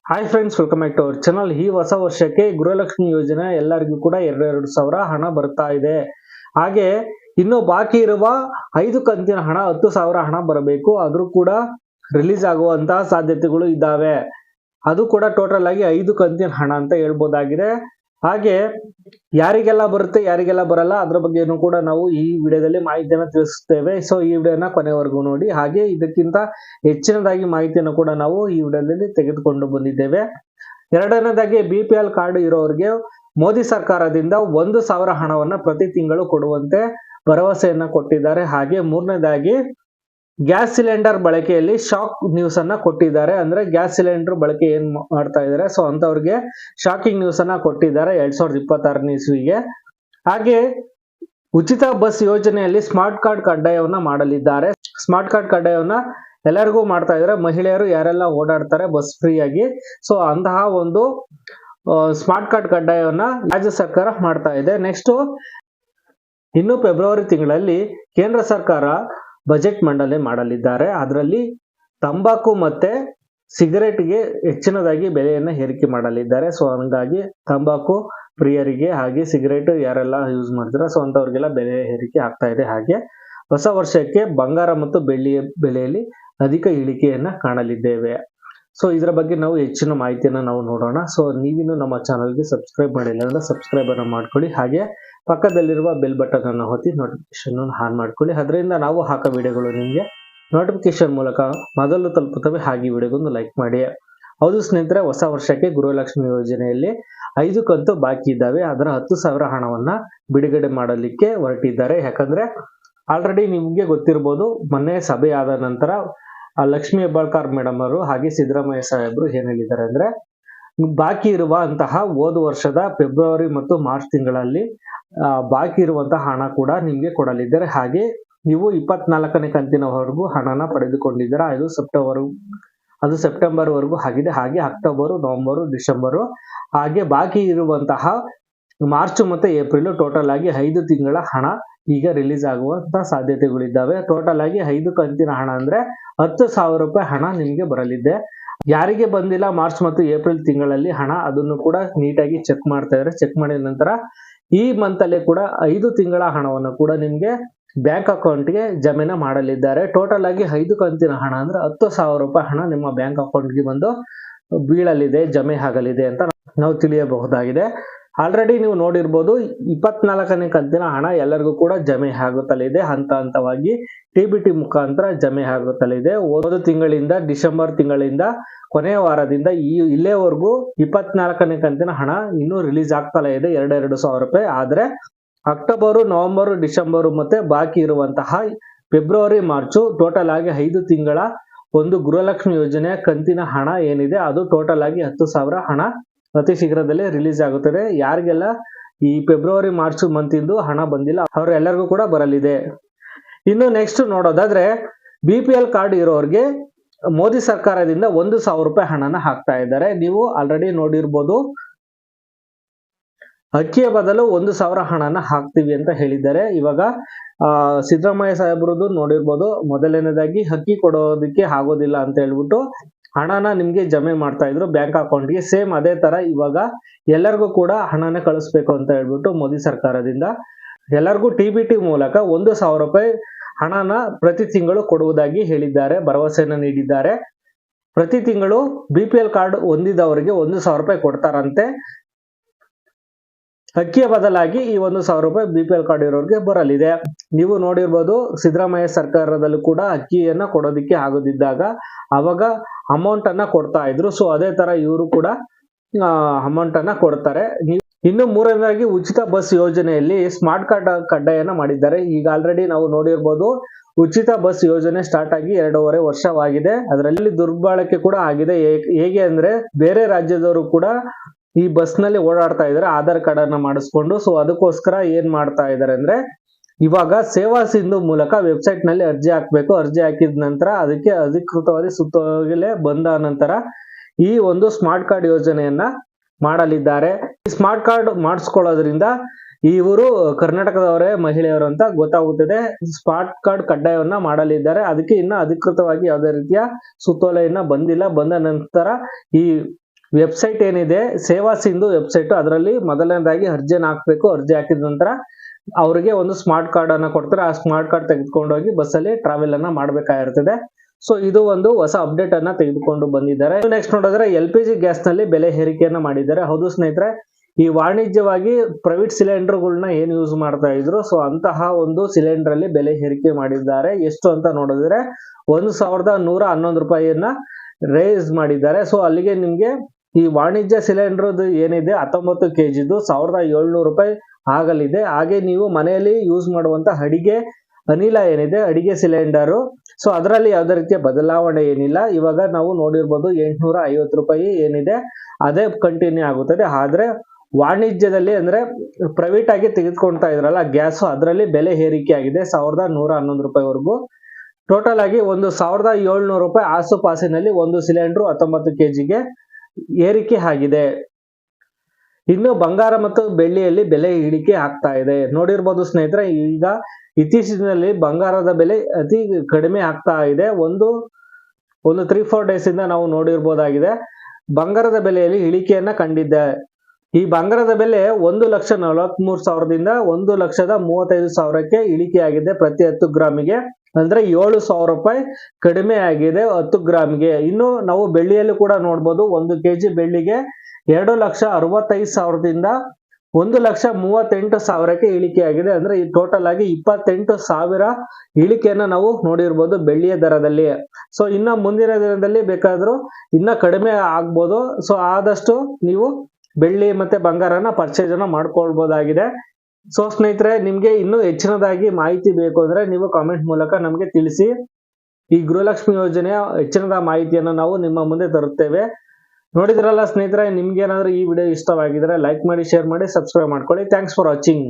Hi friends, welcome back to our channel. ಈ ಹೊಸ ವರ್ಷಕ್ಕೆ ಗೃಹಲಕ್ಷ್ಮಿ ಯೋಜನೆ ಎಲ್ಲರಿಗೂ ಕೂಡ 2,000 ಹಣ ಬರ್ತಾ ಇದೆ. ಹಾಗೆ ಇನ್ನು ಬಾಕಿ ಇರುವ 5 ಕಂತಿನ ಹಣ 10,000 ಹಣ ಬರಬೇಕು. ಆದ್ರೂ ಕೂಡ ರಿಲೀಸ್ ಆಗುವಂತಹ ಸಾಧ್ಯತೆಗಳು ಇದ್ದಾವೆ. ಅದು ಕೂಡ ಟೋಟಲ್ ಆಗಿ 5 ಕಂತಿನ ಹಣ ಅಂತ ಹೇಳ್ಬೋದಾಗಿದೆ. ಹಾಗೆ ಯಾರಿಗೆಲ್ಲ ಬರುತ್ತೆ ಯಾರಿಗೆಲ್ಲ ಬರಲ್ಲ ಅದ್ರ ಬಗ್ಗೆನೂ ಕೂಡ ನಾವು ಈ ವಿಡಿಯೋದಲ್ಲಿ ಮಾಹಿತಿಯನ್ನು ತಿಳಿಸುತ್ತೇವೆ. ಸೊ ಈ ವಿಡಿಯೋನ ಕೊನೆವರೆಗೂ ನೋಡಿ. ಹಾಗೆ ಇದಕ್ಕಿಂತ ಹೆಚ್ಚಿನದಾಗಿ ಮಾಹಿತಿಯನ್ನು ಕೂಡ ನಾವು ಈ ವಿಡಿಯೋದಲ್ಲಿ ತೆಗೆದುಕೊಂಡು ಬಂದಿದ್ದೇವೆ. ಎರಡನೇದಾಗಿ BPL ಕಾರ್ಡ್ ಇರೋರಿಗೆ ಮೋದಿ ಸರ್ಕಾರದಿಂದ 1,000 ಹಣವನ್ನ ಪ್ರತಿ ತಿಂಗಳು ಕೊಡುವಂತೆ ಭರವಸೆಯನ್ನ ಕೊಟ್ಟಿದ್ದಾರೆ. ಹಾಗೆ ಮೂರನೇದಾಗಿ ಗ್ಯಾಸ್ ಸಿಲಿಂಡರ್ ಬಳಕೆಯಲ್ಲಿ ಶಾಕ್ ನ್ಯೂಸ್ ಅನ್ನ ಕೊಟ್ಟಿದ್ದಾರೆ. ಅಂದ್ರೆ ಗ್ಯಾಸ್ ಸಿಲಿಂಡರ್ ಬಳಕೆ ಏನ್ ಮಾಡ್ತಾ ಇದ್ದಾರೆ, ಸೊ ಅಂತವ್ರಿಗೆ ಶಾಕಿಂಗ್ ನ್ಯೂಸ್ ಅನ್ನ ಕೊಟ್ಟಿದ್ದಾರೆ 2026ನೇ ಇಸ್ವಿಗೆ. ಹಾಗೆ ಉಚಿತ ಬಸ್ ಯೋಜನೆಯಲ್ಲಿ ಸ್ಮಾರ್ಟ್ ಕಾರ್ಡ್ ಕಡ್ಡಾಯವನ್ನ ಮಾಡಲಿದ್ದಾರೆ. ಸ್ಮಾರ್ಟ್ ಕಾರ್ಡ್ ಕಡ್ಡಾಯವನ್ನ ಎಲ್ಲರಿಗೂ ಮಾಡ್ತಾ ಇದ್ದಾರೆ, ಮಹಿಳೆಯರು ಯಾರೆಲ್ಲ ಓಡಾಡ್ತಾರೆ ಬಸ್ ಫ್ರೀ ಆಗಿ. ಸೊ ಅಂತಹ ಒಂದು ಸ್ಮಾರ್ಟ್ ಕಾರ್ಡ್ ಕಡ್ಡಾಯವನ್ನ ರಾಜ್ಯ ಸರ್ಕಾರ ಮಾಡ್ತಾ ಇದೆ. ನೆಕ್ಸ್ಟ್ ಇನ್ನು ಫೆಬ್ರವರಿ ತಿಂಗಳಲ್ಲಿ ಕೇಂದ್ರ ಸರ್ಕಾರ ಬಜೆಟ್ ಮಂಡನೆ ಮಾಡಲಿದ್ದಾರೆ. ಅದರಲ್ಲಿ ತಂಬಾಕು ಮತ್ತೆ ಸಿಗರೇಟ್ಗೆ ಹೆಚ್ಚಿನದಾಗಿ ಬೆಲೆಯನ್ನು ಏರಿಕೆ ಮಾಡಲಿದ್ದಾರೆ. ಸೊ ಹಂಗಾಗಿ ತಂಬಾಕು ಪ್ರಿಯರಿಗೆ ಹಾಗೆ ಸಿಗರೇಟ್ ಯಾರೆಲ್ಲ ಯೂಸ್ ಮಾಡ್ತಾರೆ ಸೊ ಅಂತವ್ರಿಗೆಲ್ಲ ಬೆಲೆ ಏರಿಕೆ ಆಗ್ತಾ ಇದೆ. ಹಾಗೆ ಹೊಸ ವರ್ಷಕ್ಕೆ ಬಂಗಾರ ಮತ್ತು ಬೆಳ್ಳಿಯ ಬೆಲೆಯಲ್ಲಿ ಅಧಿಕ ಇಳಿಕೆಯನ್ನ ಕಾಣಲಿದ್ದೇವೆ. ಸೊ ಇದರ ಬಗ್ಗೆ ನಾವು ಹೆಚ್ಚಿನ ಮಾಹಿತಿಯನ್ನು ನಾವು ನೋಡೋಣ. ಸೊ ನೀವಿನ್ನು ನಮ್ಮ ಚಾನಲ್ಗೆ ಸಬ್ಸ್ಕ್ರೈಬ್ ಮಾಡಿಲ್ಲ ಅಂದ್ರೆ ಸಬ್ಸ್ಕ್ರೈಬ್ ಅನ್ನು ಮಾಡ್ಕೊಳ್ಳಿ. ಹಾಗೆ ಪಕ್ಕದಲ್ಲಿರುವ ಬೆಲ್ ಬಟನ್ ಅನ್ನು ಒತ್ತಿ ನೋಟಿಫಿಕೇಶನ್ ಆನ್ ಮಾಡ್ಕೊಳ್ಳಿ. ಅದರಿಂದ ನಾವು ಹಾಕೋ ವಿಡಿಯೋಗಳು ನಿಮಗೆ ನೋಟಿಫಿಕೇಶನ್ ಮೂಲಕ ಮೊದಲು ತಲುಪುತ್ತವೆ. ಹಾಗೆ ವಿಡಿಯೋಗೊಂದು ಲೈಕ್ ಮಾಡಿ. ಹೌದು ಸ್ನೇಹಿತರೆ, ಹೊಸ ವರ್ಷಕ್ಕೆ ಗೃಹಲಕ್ಷ್ಮಿ ಯೋಜನೆಯಲ್ಲಿ 5 ಕಂತು ಬಾಕಿ ಇದ್ದಾವೆ. ಅದರ 10,000 ಹಣವನ್ನ ಬಿಡುಗಡೆ ಮಾಡಲಿಕ್ಕೆ ಹೊರಟಿದ್ದಾರೆ. ಯಾಕಂದ್ರೆ ಆಲ್ರೆಡಿ ನಿಮ್ಗೆ ಗೊತ್ತಿರ್ಬೋದು, ಮೊನ್ನೆ ಸಭೆ ಆದ ನಂತರ ಲಕ್ಷ್ಮೀ ಹೆಬ್ಬಾಳ್ಕರ್ ಮೇಡಮ್ ಅವರು ಹಾಗೆ ಸಿದ್ದರಾಮಯ್ಯ ಸಾಹೇಬರು ಏನ್ ಹೇಳಿದ್ದಾರೆ ಅಂದ್ರೆ, ಬಾಕಿ ಇರುವಂತಹ ಹೋದ ವರ್ಷದ ಫೆಬ್ರವರಿ ಮತ್ತು ಮಾರ್ಚ್ ತಿಂಗಳಲ್ಲಿ ಬಾಕಿ ಇರುವಂತಹ ಹಣ ಕೂಡ ನಿಮ್ಗೆ ಕೊಡಲಿದ್ದಾರೆ. ಹಾಗೆ ನೀವು 24ನೇ ಕಂತಿನವರೆಗೂ ಹಣನ ಪಡೆದುಕೊಂಡಿದ್ದೀರಾ. ಅದು ಸೆಪ್ಟೆಂಬರ್ ವರೆಗೂ ಆಗಿದೆ. ಹಾಗೆ ಅಕ್ಟೋಬರ್, ನವೆಂಬರ್, ಡಿಸೆಂಬರ್ ಹಾಗೆ ಬಾಕಿ ಇರುವಂತಹ ಮಾರ್ಚ್ ಮತ್ತೆ ಏಪ್ರಿಲ್ ಟೋಟಲ್ ಆಗಿ 5 ತಿಂಗಳ ಹಣ ಈಗ ರಿಲೀಸ್ ಆಗುವಂತ ಸಾಧ್ಯತೆಗಳಿದ್ದಾವೆ. ಟೋಟಲ್ ಆಗಿ 5 ಕಂತಿನ ಹಣ ಅಂದ್ರೆ 10,000 ರೂಪಾಯಿ ಹಣ ನಿಮ್ಗೆ ಬರಲಿದೆ. ಯಾರಿಗೆ ಬಂದಿಲ್ಲ ಮಾರ್ಚ್ ಮತ್ತು ಏಪ್ರಿಲ್ ತಿಂಗಳಲ್ಲಿ ಹಣ, ಅದನ್ನು ಕೂಡ ನೀಟಾಗಿ ಚೆಕ್ ಮಾಡ್ತಾ ಇದ್ದಾರೆ. ಚೆಕ್ ಮಾಡಿದ ನಂತರ ಈ ಮಂತ್ ಅಲ್ಲಿ ಕೂಡ 5 ತಿಂಗಳ ಹಣವನ್ನು ಕೂಡ ನಿಮ್ಗೆ ಬ್ಯಾಂಕ್ ಅಕೌಂಟ್ಗೆ ಜಮೆನ ಮಾಡಲಿದ್ದಾರೆ. ಟೋಟಲ್ ಆಗಿ 5 ಕಂತಿನ ಹಣ ಅಂದ್ರೆ 10,000 ರೂಪಾಯಿ ಹಣ ನಿಮ್ಮ ಬ್ಯಾಂಕ್ ಅಕೌಂಟ್ಗೆ ಬಂದು ಬೀಳಲಿದೆ, ಜಮೆ ಆಗಲಿದೆ ಅಂತ ನಾವು ತಿಳಿಯಬಹುದಾಗಿದೆ. ಆಲ್ರೆಡಿ ನೀವು ನೋಡಿರ್ಬೋದು, 24ನೇ ಕಂತಿನ ಹಣ ಎಲ್ಲರಿಗೂ ಕೂಡ ಜಮೆ ಆಗುತ್ತಲಿದೆ. ಹಂತ ಹಂತವಾಗಿ TBT ಮುಖಾಂತರ ಜಮೆ ಆಗುತ್ತಲಿದೆ. ಹೋದ ತಿಂಗಳಿಂದ ಡಿಸೆಂಬರ್ ತಿಂಗಳಿಂದ ಕೊನೆಯ ವಾರದಿಂದ ಇಲ್ಲೇವರೆಗೂ 24ನೇ ಕಂತಿನ ಹಣ ಇನ್ನೂ ರಿಲೀಸ್ ಆಗ್ತಲೇ ಇದೆ 2,000 ರೂಪಾಯಿ. ಆದ್ರೆ ಅಕ್ಟೋಬರ್, ನವೆಂಬರ್, ಡಿಸೆಂಬರ್ ಮತ್ತೆ ಬಾಕಿ ಇರುವಂತಹ ಫೆಬ್ರವರಿ, ಮಾರ್ಚ್ ಟೋಟಲ್ ಆಗಿ 5 ತಿಂಗಳ ಒಂದು ಗೃಹಲಕ್ಷ್ಮಿ ಯೋಜನೆಯ ಕಂತಿನ ಹಣ ಏನಿದೆ ಅದು ಟೋಟಲ್ ಆಗಿ 10,000 ಹಣ ಅತಿ ಶೀಘ್ರದಲ್ಲೇ ರಿಲೀಸ್ ಆಗುತ್ತದೆ. ಯಾರಿಗೆಲ್ಲ ಈ ಫೆಬ್ರವರಿ ಮಾರ್ಚ್ ಮಂತ್ ಇಂದು ಹಣ ಬಂದಿಲ್ಲ ಅವರೆಲ್ಲರಿಗೂ ಕೂಡ ಬರಲಿದೆ. ಇನ್ನು ನೆಕ್ಸ್ಟ್ ನೋಡೋದಾದ್ರೆ BPL ಕಾರ್ಡ್ ಇರೋರಿಗೆ ಮೋದಿ ಸರ್ಕಾರದಿಂದ 1,000 ರೂಪಾಯಿ ಹಣನ ಹಾಕ್ತಾ ಇದ್ದಾರೆ. ನೀವು ಆಲ್ರೆಡಿ ನೋಡಿರ್ಬೋದು, ಅಕ್ಕಿಯ ಬದಲು 1,000 ಹಣನ ಹಾಕ್ತೀವಿ ಅಂತ ಹೇಳಿದ್ದಾರೆ. ಇವಾಗ ಸಿದ್ದರಾಮಯ್ಯ ಸಾಹೇಬ್ರದ್ದು ನೋಡಿರ್ಬೋದು, ಮೊದಲನೇದಾಗಿ ಅಕ್ಕಿ ಕೊಡೋದಕ್ಕೆ ಆಗೋದಿಲ್ಲ ಅಂತ ಹೇಳ್ಬಿಟ್ಟು ಹಣನ ನಿಮ್ಗೆ ಜಮೆ ಮಾಡ್ತಾ ಇದ್ರು ಬ್ಯಾಂಕ್ ಅಕೌಂಟ್ಗೆ. ಸೇಮ್ ಅದೇ ತರ ಇವಾಗ ಎಲ್ಲರಿಗೂ ಕೂಡ ಹಣನ ಕಳಿಸ್ಬೇಕು ಅಂತ ಹೇಳ್ಬಿಟ್ಟು ಮೋದಿ ಸರ್ಕಾರದಿಂದ ಎಲ್ಲರಿಗೂ TBT ಮೂಲಕ 1,000 ರೂಪಾಯಿ ಹಣನ ಪ್ರತಿ ತಿಂಗಳು ಕೊಡುವುದಾಗಿ ಹೇಳಿದ್ದಾರೆ, ಭರವಸೆಯನ್ನ ನೀಡಿದ್ದಾರೆ. ಪ್ರತಿ ತಿಂಗಳು BPL ಕಾರ್ಡ್ ಹೊಂದಿದವರಿಗೆ 1,000 ರೂಪಾಯಿ ಕೊಡ್ತಾರಂತೆ. ಅಕ್ಕಿಯ ಬದಲಾಗಿ ಈ 1,000 ರೂಪಾಯಿ BPL ಕಾರ್ಡ್ ಇರೋರಿಗೆ ಬರಲಿದೆ. ನೀವು ನೋಡಿರ್ಬೋದು, ಸಿದ್ದರಾಮಯ್ಯ ಸರ್ಕಾರದಲ್ಲೂ ಕೂಡ ಅಕ್ಕಿಯನ್ನ ಕೊಡೋದಿಕ್ಕೆ ಆಗೋದಿದ್ದಾಗ ಅವಾಗ ಅಮೌಂಟ್ ಅನ್ನ ಕೊಡ್ತಾ ಇದ್ರು. ಸೊ ಅದೇ ತರ ಇವರು ಕೂಡ ಅಮೌಂಟ್ ಅನ್ನ ಕೊಡ್ತಾರೆ. ಇನ್ನು ಮೂರನೇದಾಗಿ ಉಚಿತ ಬಸ್ ಯೋಜನೆಯಲ್ಲಿ ಸ್ಮಾರ್ಟ್ ಕಾರ್ಡ್ ಕಡ್ಡಾಯನ ಮಾಡಿದ್ದಾರೆ. ಈಗ ಆಲ್ರೆಡಿ ನಾವು ನೋಡಿರ್ಬೋದು, ಉಚಿತ ಬಸ್ ಯೋಜನೆ ಸ್ಟಾರ್ಟ್ ಆಗಿ 2.5 ವರ್ಷವಾಗಿದೆ. ಅದರಲ್ಲಿ ದುರ್ಬಳಕೆ ಕೂಡ ಆಗಿದೆ. ಹೇಗೆ ಅಂದ್ರೆ, ಬೇರೆ ರಾಜ್ಯದವರು ಕೂಡ ಈ ಬಸ್ ನಲ್ಲಿ ಓಡಾಡ್ತಾ ಇದ್ದಾರೆ ಆಧಾರ್ ಕಾರ್ಡ್ ಅನ್ನ ಮಾಡಿಸ್ಕೊಂಡು. ಸೊ ಅದಕ್ಕೋಸ್ಕರ ಏನ್ ಮಾಡ್ತಾ ಇದ್ದಾರೆ ಅಂದ್ರೆ, ಇವಾಗ ಸೇವಾ ಸಿಂಧು ಮೂಲಕ ವೆಬ್ಸೈಟ್ ನಲ್ಲಿ ಅರ್ಜಿ ಹಾಕ್ಬೇಕು. ಅರ್ಜಿ ಹಾಕಿದ ನಂತರ ಅದಕ್ಕೆ ಅಧಿಕೃತವಾಗಿ ಸುತ್ತೋಲೆ ಬಂದ ನಂತರ ಈ ಒಂದು ಸ್ಮಾರ್ಟ್ ಕಾರ್ಡ್ ಯೋಜನೆಯನ್ನ ಮಾಡಲಿದ್ದಾರೆ. ಈ ಸ್ಮಾರ್ಟ್ ಕಾರ್ಡ್ ಮಾಡಿಸ್ಕೊಳ್ಳೋದ್ರಿಂದ ಇವರು ಕರ್ನಾಟಕದವರೇ ಮಹಿಳೆಯರು ಅಂತ ಗೊತ್ತಾಗುತ್ತದೆ. ಸ್ಮಾರ್ಟ್ ಕಾರ್ಡ್ ಕಡ್ಡಾಯವನ್ನ ಮಾಡಲಿದ್ದಾರೆ. ಅದಕ್ಕೆ ಇನ್ನ ಅಧಿಕೃತವಾಗಿ ಯಾವುದೇ ರೀತಿಯ ಸುತ್ತೋಲೆ ಬಂದಿಲ್ಲ. ಬಂದ ನಂತರ ಈ ವೆಬ್ಸೈಟ್ ಏನಿದೆ ಸೇವಾ ಸಿಂಧು ವೆಬ್ಸೈಟ್, ಅದರಲ್ಲಿ ಮೊದಲನೇದಾಗಿ ಅರ್ಜಿಯನ್ನು ಹಾಕಬೇಕು. ಅರ್ಜಿ ಹಾಕಿದ ನಂತರ ಅವರಿಗೆ ಒಂದು ಸ್ಮಾರ್ಟ್ ಕಾರ್ಡ್ ಅನ್ನ ಕೊಡ್ತಾರೆ. ಆ ಸ್ಮಾರ್ಟ್ ಕಾರ್ಡ್ ತೆಗೆದುಕೊಂಡು ಹೋಗಿ ಬಸ್ಸಲ್ಲಿ ಟ್ರಾವೆಲ್ ಅನ್ನ ಮಾಡಬೇಕಾಗಿರ್ತದೆ. ಸೊ ಇದು ಒಂದು ಹೊಸ ಅಪ್ಡೇಟ್ ಅನ್ನ ತೆಗೆದುಕೊಂಡು ಬಂದಿದ್ದಾರೆ. ನೆಕ್ಸ್ಟ್ ನೋಡಿದ್ರೆ LPG ಗ್ಯಾಸ್ ನಲ್ಲಿ ಬೆಲೆ ಏರಿಕೆಯನ್ನ ಮಾಡಿದ್ದಾರೆ. ಹೌದು ಸ್ನೇಹಿತರೆ, ಈ ವಾಣಿಜ್ಯವಾಗಿ ಪ್ರೈವೇಟ್ ಸಿಲಿಂಡರ್ಗಳನ್ನ ಏನ್ ಯೂಸ್ ಮಾಡ್ತಾ ಇದ್ರು, ಸೊ ಅಂತಹ ಒಂದು ಸಿಲಿಂಡರ್ ಅಲ್ಲಿ ಬೆಲೆ ಏರಿಕೆ ಮಾಡಿದ್ದಾರೆ. ಎಷ್ಟು ಅಂತ ನೋಡಿದ್ರೆ 1111 ರೂಪಾಯಿಯನ್ನ ರೇಸ್ ಮಾಡಿದ್ದಾರೆ. ಸೊ ಅಲ್ಲಿಗೆ ನಿಮ್ಗೆ ಈ ವಾಣಿಜ್ಯ ಸಿಲಿಂಡರ್ ಏನಿದೆ 19 kg 1700 ರೂಪಾಯಿ ಆಗಲಿದೆ. ಹಾಗೆ ನೀವು ಮನೆಯಲ್ಲಿ ಯೂಸ್ ಮಾಡುವಂತ ಅಡಿಗೆ ಅನಿಲ ಏನಿದೆ, ಅಡಿಗೆ ಸಿಲಿಂಡರು, ಸೊ ಅದರಲ್ಲಿ ಯಾವುದೇ ರೀತಿಯ ಬದಲಾವಣೆ ಏನಿಲ್ಲ. ಇವಾಗ ನಾವು ನೋಡಿರ್ಬೋದು 850 ರೂಪಾಯಿ ಏನಿದೆ ಅದೇ ಕಂಟಿನ್ಯೂ ಆಗುತ್ತದೆ. ಆದ್ರೆ ವಾಣಿಜ್ಯದಲ್ಲಿ ಅಂದ್ರೆ ಪ್ರೈವೇಟ್ ಆಗಿ ತೆಗೆದುಕೊಳ್ತಾ ಇದ್ರಲ್ಲ ಗ್ಯಾಸ್, ಅದರಲ್ಲಿ ಬೆಲೆ ಏರಿಕೆ ಆಗಿದೆ 1111 ರೂಪಾಯಿವರೆಗೂ. ಟೋಟಲ್ ಆಗಿ 1700 ರೂಪಾಯಿ ಆಸುಪಾಸಿನಲ್ಲಿ ಒಂದು ಸಿಲಿಂಡರ್ 19 kg ಏರಿಕೆ ಆಗಿದೆ. ಇನ್ನು ಬಂಗಾರ ಮತ್ತು ಬೆಳ್ಳಿಯಲ್ಲಿ ಬೆಲೆ ಇಳಿಕೆ ಆಗ್ತಾ ಇದೆ. ನೋಡಿರ್ಬೋದು ಸ್ನೇಹಿತರೆ, ಈಗ ಇತ್ತೀಚಿನಲ್ಲಿ ಬಂಗಾರದ ಬೆಲೆ ಅತಿ ಕಡಿಮೆ ಆಗ್ತಾ ಇದೆ. ಒಂದು 3-4 ಡೇಸ್ ಇಂದ ನಾವು ನೋಡಿರ್ಬೋದಾಗಿದೆ ಬಂಗಾರದ ಬೆಲೆಯಲ್ಲಿ ಇಳಿಕೆಯನ್ನ ಕಂಡಿದೆ. ಈ ಬಂಗಾರದ ಬೆಲೆ 1,43,000ದಿಂದ 1,35,000ಕ್ಕೆ ಇಳಿಕೆಯಾಗಿದೆ ಪ್ರತಿ 10 ಗ್ರಾಮಿಗೆ. ಅಂದ್ರೆ 7,000 ರೂಪಾಯಿ ಕಡಿಮೆ ಆಗಿದೆ 10 ಗ್ರಾಮಿಗೆ. ಇನ್ನು ನಾವು ಬೆಳ್ಳಿಯಲ್ಲಿ ಕೂಡ ನೋಡ್ಬೋದು, 1 kg ಬೆಳ್ಳಿಗೆ 2,65,000ದಿಂದ 1,38,000ಕ್ಕೆ ಇಳಿಕೆಯಾಗಿದೆ. ಅಂದ್ರೆ ಈ ಟೋಟಲ್ ಆಗಿ 28,000 ಇಳಿಕೆಯನ್ನ ನಾವು ನೋಡಿರ್ಬೋದು ಬೆಳ್ಳಿಯ ದರದಲ್ಲಿ. ಸೊ ಇನ್ನ ಮುಂದಿನ ದಿನದಲ್ಲಿ ಬೇಕಾದ್ರೂ ಇನ್ನ ಕಡಿಮೆ ಆಗ್ಬೋದು. ಸೊ ಆದಷ್ಟು ನೀವು ಬೆಳ್ಳಿ ಮತ್ತೆ ಬಂಗಾರನ ಪರ್ಚೇಸ್ ಅನ್ನ ಮಾಡ್ಕೊಳ್ಬಹುದಾಗಿದೆ. ಸೊ ಸ್ನೇಹಿತರೆ, ನಿಮ್ಗೆ ಇನ್ನೂ ಹೆಚ್ಚಿನದಾಗಿ ಮಾಹಿತಿ ಬೇಕು ಅಂದ್ರೆ ನೀವು ಕಾಮೆಂಟ್ ಮೂಲಕ ನಮಗೆ ತಿಳಿಸಿ. ಈ ಗೃಹಲಕ್ಷ್ಮಿ ಯೋಜನೆಯ ಹೆಚ್ಚಿನದ ಮಾಹಿತಿಯನ್ನು ನಾವು ನಿಮ್ಮ ಮುಂದೆ ತರುತ್ತೇವೆ. ನೋಡಿದ್ರಲ್ಲ ಸ್ನೇಹಿತರೆ, ನಿಮ್ಗೆ ಏನಾದ್ರೂ ಈ ವಿಡಿಯೋ ಇಷ್ಟವಾಗಿದ್ರೆ ಲೈಕ್ ಮಾಡಿ, ಶೇರ್ ಮಾಡಿ, ಸಬ್ಸ್ಕ್ರೈಬ್ ಮಾಡ್ಕೊಳ್ಳಿ. Thanks for watching.